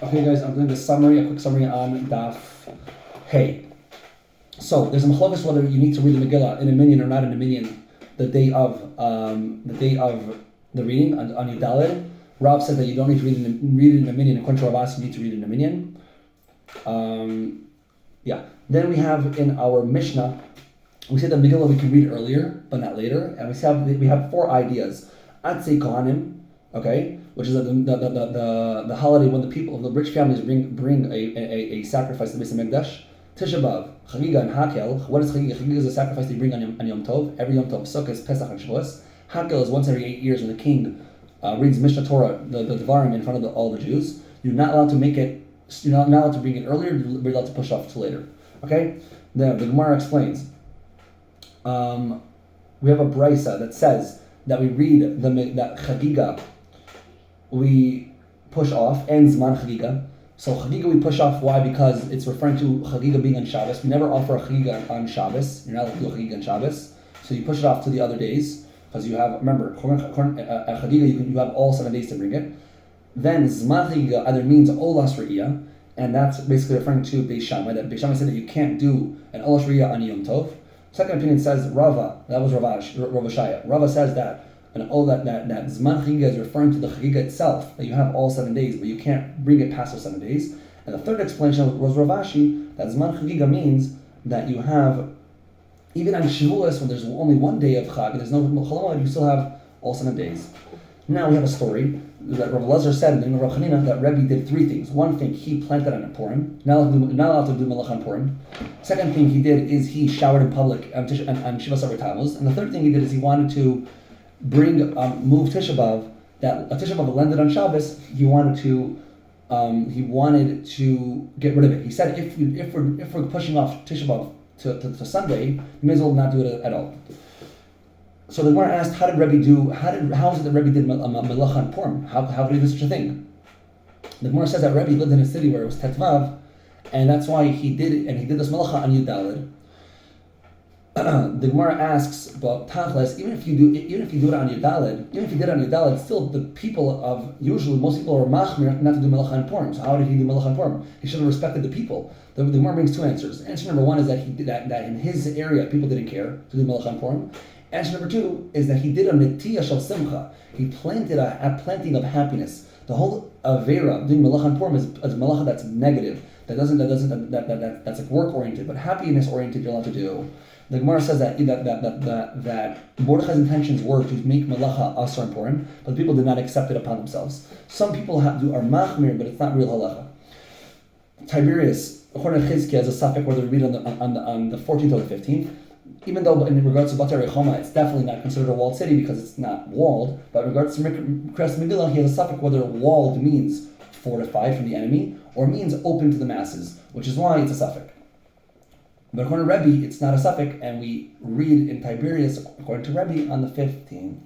Okay, guys, I'm doing a quick summary on Daf Hey. So there's a machlokas whether you need to read the Megillah in a minyan or not in a minyan the day of the reading on Yudalid. Rav said that you don't need to read it in a minyan. According to Rav, you need to read it in a minyan. Then we have in our Mishnah, we said that Megillah we can read earlier but not later, and we have four ideas. Atzei Kohanim, okay, which is the holiday when the rich families bring a sacrifice to the Beis Hamikdash. Tisha B'av, Chagiga and Hakel. What is Chagiga? Chagiga is a sacrifice they bring on Yom Tov. Every Yom Tov, Sukkot, Pesach, and Shavuos. Hakel is once every 8 years when the king reads Mishnah Torah, the Devarim, in front of all the Jews. You're not allowed to make it. You're not allowed to bring it earlier. You're allowed to push off to later. Okay. Then the Gemara explains. We have a brisa that says that we read that Chagiga we push off, and Zman Chagiga. So Chagiga we push off. Why? Because it's referring to Chagiga being on Shabbos. We never offer a Chagiga on Shabbos. You're not allowed to do a Chagiga on Shabbos. So you push it off to the other days because you have, remember, at Chagiga you have all 7 days to bring it. Then Zman Chagiga either means Olas Re'iyah, and that's basically referring to Beis Shammai. That Beis Shammai said that you can't do an Olas Re'iyah on Yom Tov. Second opinion says Rava. That was Rav Shaya. Rava says that. And all that Zman Chagiga is referring to the Chagiga itself, that you have all 7 days, but you can't bring it past those 7 days. And the third explanation was Rav Ashi, that Zman Chagiga means that you have, even on Shavuos, when there's only 1 day of Chag, and there's no Chol Hamoed, you still have all 7 days. Now we have a story that Rav Elazar said in the name of Rav Chanina that Rebbe did 3 things. One thing, he planted on Purim, not allowed to do Malach on Purim. Second thing he did is he showered in public on Shiva Savar Tammuz. And the third thing he did is he wanted to move Tisha B'av, that Tisha B'av landed on Shabbos. He wanted to get rid of it. He said if we're pushing off Tisha B'av to Sunday, you may as well not do it at all. So the Gemara asked, how is it that Rebbe did Melacha on Purim? How could he do such a thing? The Gemara says that Rebbe lived in a city where it was Tetvav, and that's why he did it, and he did this Melacha on Yudalid. The Gemara asks, but Tachles, even if you do it on Yudalid, still the people of, usually most people are machmir not to do Melacha on Purim. So how did he do Melacha on Purim? He should have respected the people. The Gemara brings 2 answers. Answer number 1 is that he did that in his area people didn't care to do Melacha on Purim. Answer number 2 is that he did a netiyah shel simcha. He planted a planting of happiness. The whole avera doing Melacha on Purim is Melacha that's negative. That's like work oriented, but happiness oriented you're allowed to do. The Gemara says that Mordechai's intentions were to make Melacha asar on Purim, but people did not accept it upon themselves. Some people are machmir, but it's not real halacha. Tiberius, according to Chizkiah, has a suffix whether we read on the 14th or the 15th. Even though in regards to Batei Rechoma, it's definitely not considered a walled city because it's not walled. But in regards to Kriyas Megillah, he has a suffix whether walled means fortified from the enemy or means open to the masses, which is why it's a suffix. But according to Rebbe, it's not a suffix, and we read in Tiberius, according to Rebbe, on the 15th.